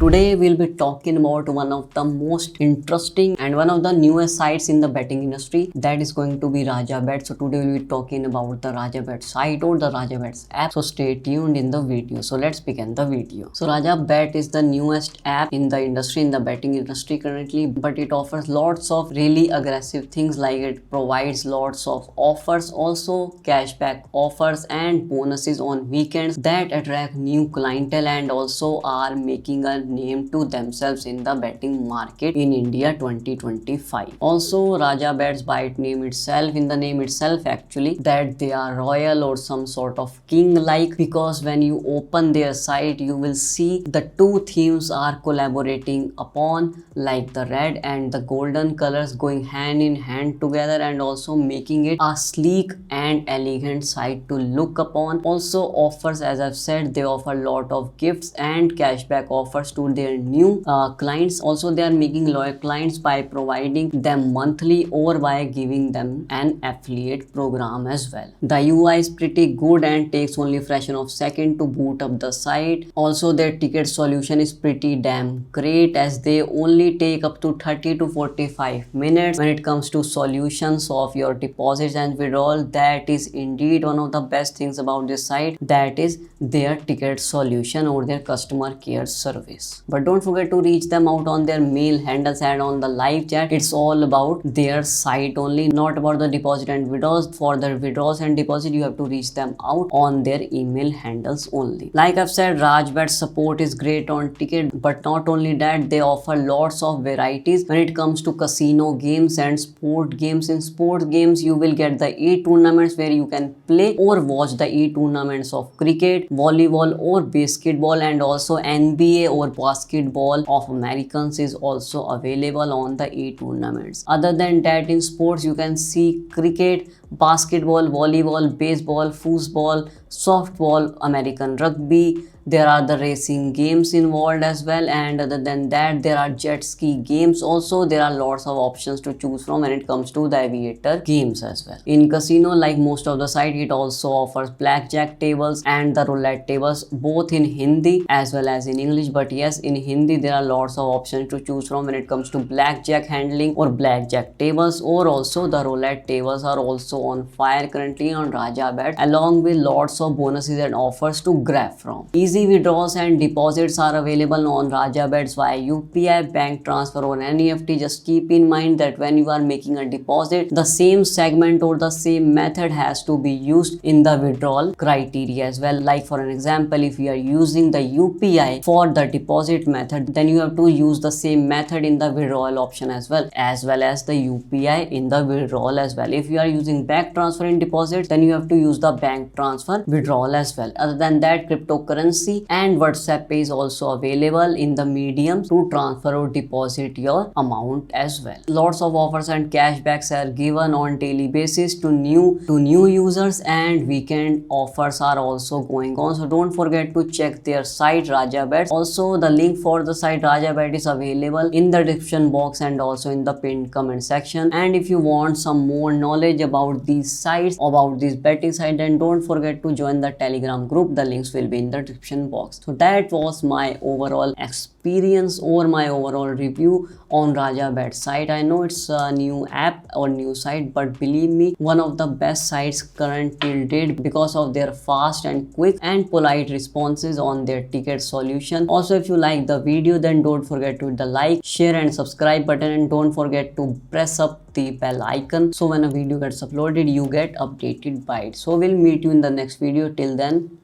Today we'll be talking about one of the most interesting and one of the newest sites in the betting industry, that is going to be RajaBet. So today we'll be talking about the RajaBet site or the RajaBet app. So stay tuned in the video. So let's begin the video. So RajaBet is the newest app in the industry, in the betting industry currently, but it offers lots of really aggressive things, like it provides lots of offers, also cashback offers and bonuses on weekends that attract new clientele and also are making a name to themselves in the betting market in India 2025. Also, RajaBet's by its name itself, in the name itself actually, that they are royal or some sort of king-like, because when you open their site you will see the two themes are collaborating upon, like the red and the golden colors going hand in hand together and also making it a sleek and elegant site to look upon. Also offers, as I've said, they offer a lot of gifts and cashback offers to their new clients. Also they are making loyal clients by providing them monthly or by giving them an affiliate program as well. The UI is pretty good and takes only a fraction of a second to boot up the site. Also their ticket solution is pretty damn great, as they only take up to 30 to 45 minutes when it comes to solutions of your deposits and withdrawal. That is indeed one of the best things about this site, that is their ticket solution or their customer care service. But don't forget to reach them out on their mail handles and on the live chat. It's all about their site only, not about the deposit and withdrawals. For the withdrawals and deposit you have to reach them out on their email handles only. Like I've said, RajaBet support is great on ticket, but not only that, they offer lots of varieties when it comes to casino games and sport games. In sport games you will get the e-tournaments where you can play or watch the e-tournaments of cricket, volleyball or basketball, and also NBA or basketball of Americans is also available on the e-tournaments. Other than that, in sports you can see cricket, basketball, volleyball, baseball, football, softball, American rugby. There are the racing games involved as well, and other than that there are jet ski games. Also there are lots of options to choose from when it comes to the aviator games as well. In casino, like most of the site, it also offers blackjack tables and the roulette tables, both in Hindi as well as in English. But yes, in Hindi there are lots of options to choose from when it comes to blackjack handling or blackjack tables, or also the roulette tables are also on fire currently on RajaBet, along with lots of bonuses and offers to grab from. Easy withdrawals and deposits are available on RajaBet via UPI, bank transfer or NEFT. Just keep in mind that when you are making a deposit, the same segment or the same method has to be used in the withdrawal criteria as well. Like for an example, if you are using the UPI for the deposit method, then you have to use the same method in the withdrawal option as well as the UPI in the withdrawal as well. If you are using bank transfer in deposit, then you have to use the bank transfer withdrawal as well. Other than that, cryptocurrency and WhatsApp Pay is also available in the medium to transfer or deposit your amount as well. Lots of offers and cashbacks are given on daily basis to new users, and weekend offers are also going on. So don't forget to check their site RajaBet. Also the link for the site RajaBet is available in the description box and also in the pinned comment section. And if you want some more knowledge about these sites, about this betting site, then don't forget to join the Telegram group. The links will be in the description box. So that was my overall experience or my overall review on RajaBet site. I know it's a new app or new site, but believe me, one of the best sites current till date because of their fast and quick and polite responses on their ticket solution. Also, if you like the video, then don't forget to hit the like, share and subscribe button, and don't forget to press up the bell icon so when a video gets uploaded you get updated by it. So we'll meet you in the next video. Till then,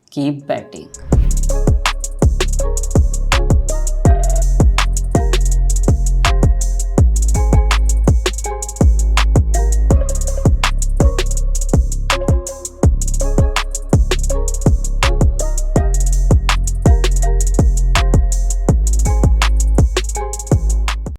keep betting.